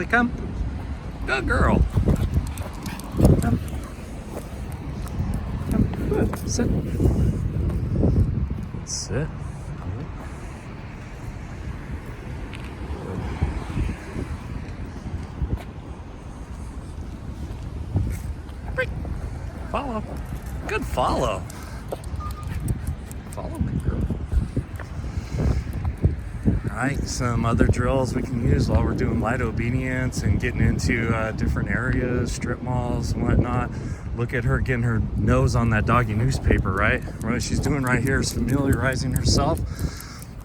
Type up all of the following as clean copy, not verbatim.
Keely, come. Good girl. Come. Come. Good. Sit. Sit. Break. Follow. Good follow. Follow me, girl. Alright, some other drills we can use while we're doing light obedience and getting into different areas, strip malls and whatnot. Look at her getting her nose on that doggy newspaper, right? What she's doing right here is familiarizing herself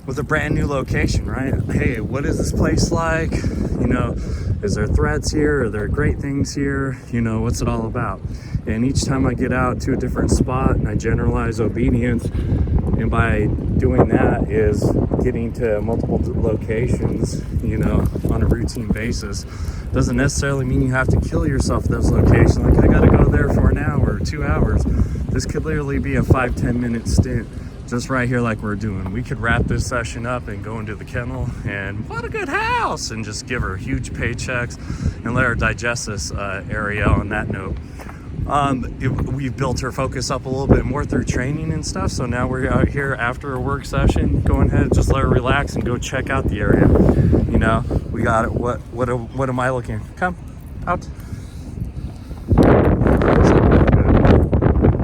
with a brand new location, right? Hey, what is this place like? You know, is there threats here? Are there great things here? You know, what's it all about? And each time I get out to a different spot and I generalize obedience, and by doing that is getting to multiple locations, you know, on a routine basis. Doesn't necessarily mean you have to kill yourself at those locations. Like, I gotta go there for an hour or 2 hours. This could literally be a 5-10 minute stint just right here like we're doing. We could wrap this session up and go into the kennel and what a good house, and just give her huge paychecks and let her digest this area on that note. We've built her focus up a little bit more through training and stuff, so now we're out here after a work session. Go ahead, just let her relax and go check out the area. You know, we got it. What am I looking? Come out.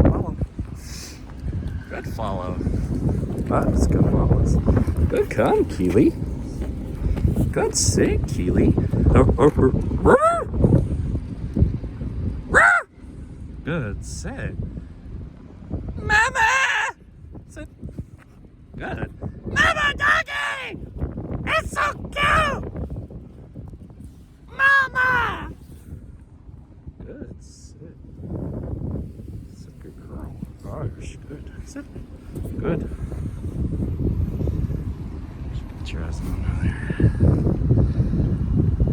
Follow. Good follow. That's good follows. Good come, Keely. Good sit, Keely. Good sit. Mama! Sit. Good. Mama doggy! It's so cute! Mama! Good sit. Sit, good girl. Gosh, good. Sit. Good. Just put your ass on over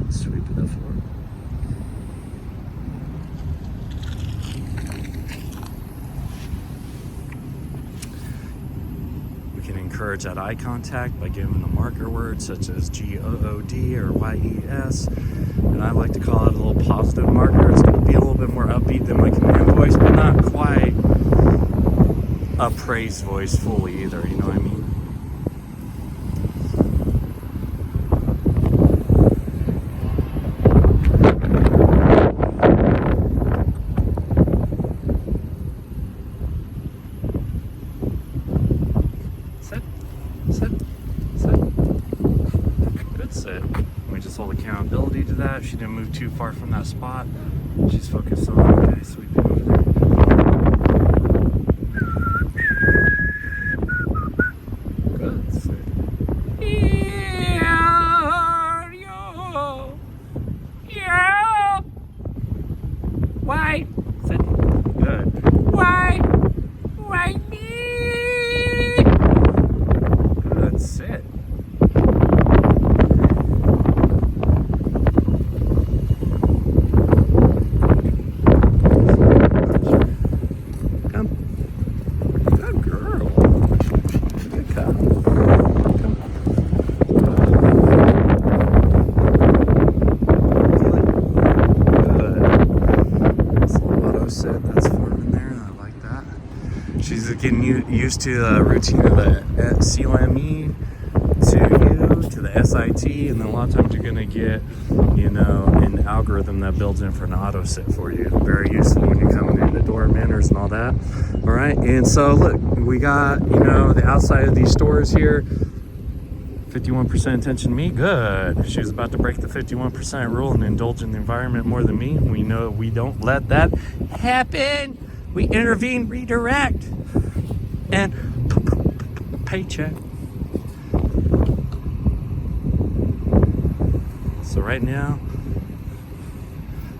there. Sweep it up for her. Encourage that eye contact by giving a marker word such as G-O-O-D or Y-E-S, and I like to call it a little positive marker. It's going to be a little bit more upbeat than my command voice, but not quite a praise voice fully either, you know what I mean? Accountability to that. She didn't move too far from that spot. She's focused on, okay, sweeping over there. Good. Sit. Yeah. Why? Sit. Good. Why? Why me? Good. Sit. She's getting used to the routine of the CLME, to you, to the SIT, and then a lot of times you're going to get, you know, an algorithm that builds in for an auto sit for you. Very useful when you're coming in the door, manners and all that. All right, and so look, we got, you know, the outside of these stores here. 51% attention to me, good. She was about to break the 51% rule and indulge in the environment more than me. We know we don't let that happen. We intervene, redirect, and paycheck. So right now,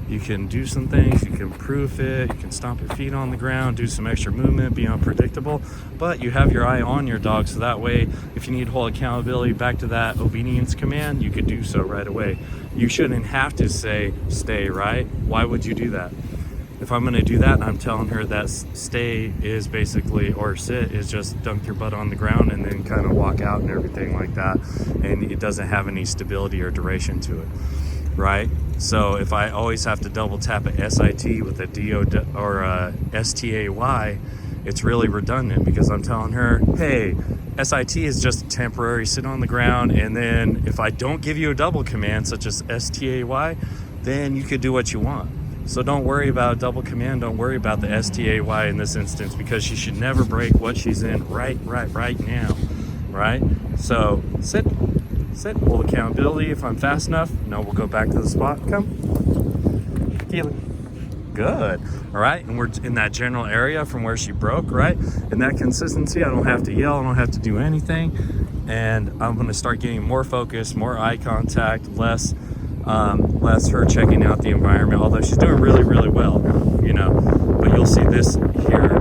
you can do some things, you can proof it, you can stomp your feet on the ground, do some extra movement, be unpredictable, but you have your eye on your dog, so that way, if you need whole accountability back to that obedience command, you could do so right away. You shouldn't have to say, stay, right? Why would you do that? If I'm going to do that, I'm telling her that stay is basically, or sit is just dunk your butt on the ground and then kind of walk out and everything like that. And it doesn't have any stability or duration to it. right? So if I always have to double tap a SIT with a DO or a STAY, it's really redundant because I'm telling her, hey, SIT is just temporary, sit on the ground, and then if I don't give you a double command such as STAY, then you could do what you want. So don't worry about double command, don't worry about the STAY in this instance, because she should never break what she's in right now, right? So sit, hold accountability. If I'm fast enough, no, we'll go back to the spot. Come, Keely. Good. All right, and we're in that general area from where she broke, right? And that consistency, I don't have to yell, I don't have to do anything, and I'm going to start getting more focus, more eye contact, less her checking out the environment, although she's doing really well, you know. But you'll see this here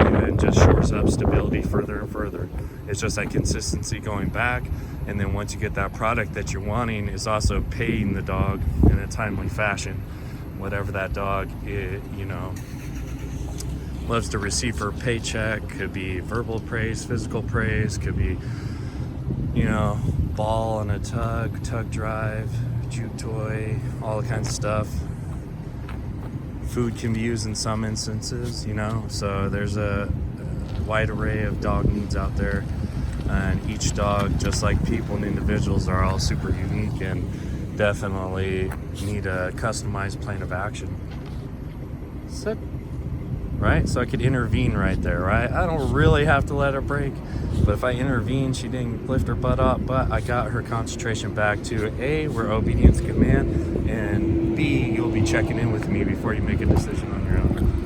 even just shores up stability further and further. It's just that consistency going back, and then once you get that product that you're wanting, is also paying the dog in a timely fashion. Whatever that dog is, you know, loves to receive her paycheck. Could be verbal praise, physical praise, could be, you know, ball on a tug drive, juke toy, all the kinds of stuff. Food can be used in some instances, you know, so there's a wide array of dog needs out there, and each dog, just like people and individuals, are all super unique and definitely need a customized plan of action. Sit. Right? So I could intervene right there, right? I don't really have to let her break, but if I intervene, she didn't lift her butt up, but I got her concentration back to A, we're obedience command, and B, you'll be checking in with me before you make a decision on your own.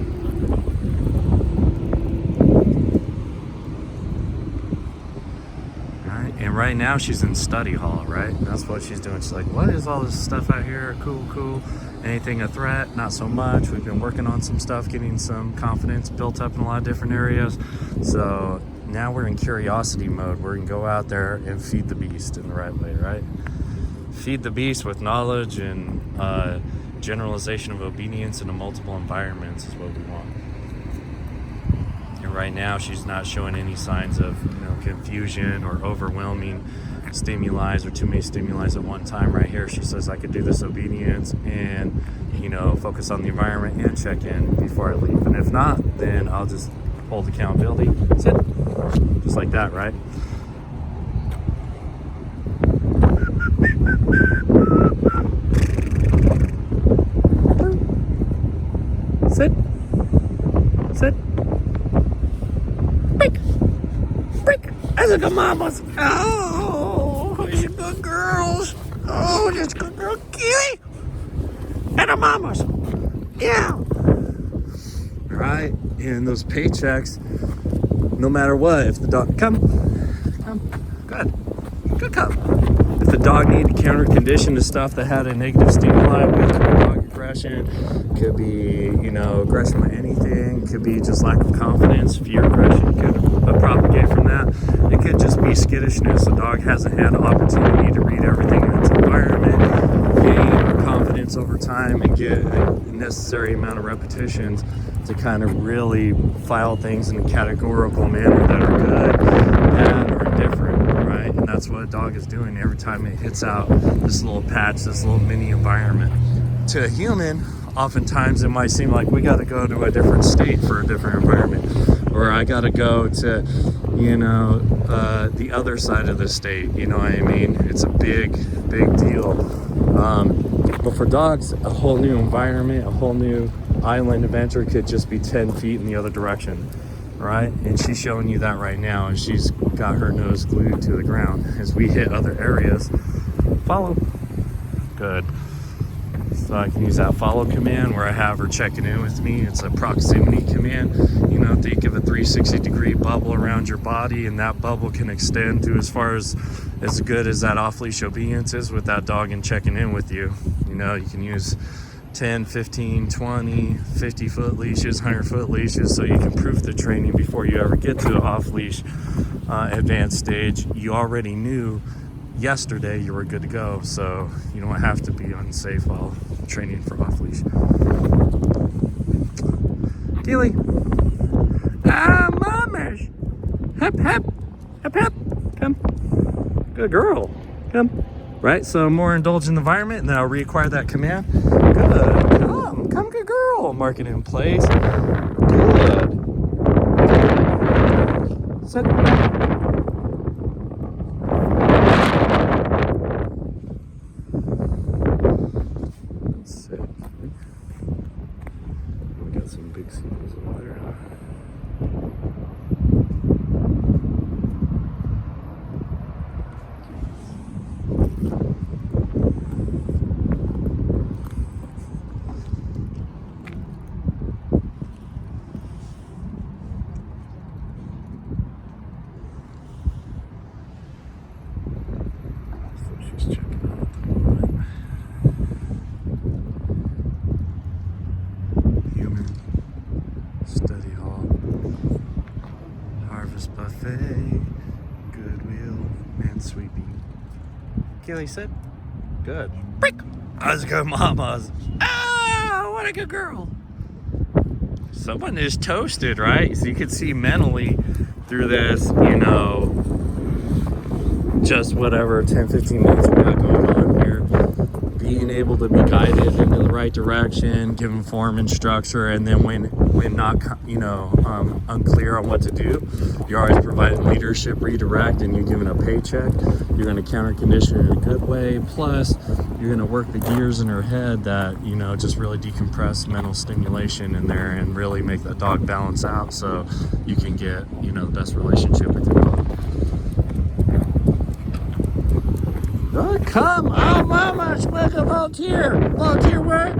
And right now she's in study hall, right? That's what she's doing. She's like, what is all this stuff out here? Cool. Anything a threat? Not so much. We've been working on some stuff, getting some confidence built up in a lot of different areas. So now we're in curiosity mode. We're gonna go out there and feed the beast in the right way, right? Feed the beast with knowledge and generalization of obedience into multiple environments is what we want. And right now she's not showing any signs of, you know, confusion or overwhelming stimuli or too many stimuli at one time. Right here she says I could do this obedience and, you know, focus on the environment and check in before I leave. And if not, then I'll just hold accountability. Sit. Just like that, right? Sit. Break. That's a good mamas. Oh, these are good girls. Oh, that's a good girl. Keely. And her mamas. Yeah. Right? And those paychecks, no matter what, if the dog... Come. Good, come. If the dog needed to counter condition to stuff that had a negative stimuli, with dog aggression, could be, you know, aggression with anything, could be just lack of confidence, fear aggression could propagate from that. It could just be skittishness. The dog hasn't had an opportunity to read everything in its environment, gain confidence over time, and get a necessary amount of repetitions to kind of really file things in a categorical manner that are good, bad, or indifferent, right? And that's what a dog is doing every time it hits out this little patch, this little mini environment. To a human, oftentimes it might seem like we got to go to a different state for a different environment, or I got to go to, you know, the other side of the state, you know what I mean? It's a big deal. But for dogs, a whole new environment, a whole new island adventure could just be 10 feet in the other direction, right? And she's showing you that right now, and she's got her nose glued to the ground. As we hit other areas, follow. Good. So I can use that follow command where I have her checking in with me. It's a proximity command. You know, think of a 360-degree bubble around your body, and that bubble can extend to as far as good as that off-leash obedience is with that dog and checking in with you. You know, you can use 10, 15, 20, 50-foot leashes, 100-foot leashes, so you can proof the training before you ever get to the off-leash advanced stage. You already knew yesterday you were good to go, so you don't have to be unsafe while training for off-leash. Keely. Mamas. Hep. Come. Good girl. Come. right? So more indulgent environment, and then I'll reacquire that command. Good. Come, good girl. Mark it in place. Good. Sit. Sick. We got some big seals over there. So she's checking out the moment. Human study hall, harvest buffet, Goodwill, and sweeping. Keely, sit. Good. Break. Let's go, mamas. Ah, what a good girl. Someone is toasted, right? So you can see mentally through this, you know, just whatever 10-15 minutes we got going on here, being able to be guided into the right direction, given form and structure, and then when not, you know, unclear on what to do, you're always providing leadership, redirect, and you're giving a paycheck. You're going to counter condition in a good way. Plus, you're going to work the gears in her head that, you know, just really decompress mental stimulation in there and really make the dog balance out so you can get, you know, the best relationship with your dog. Oh, come on, mama, let's make a volunteer work.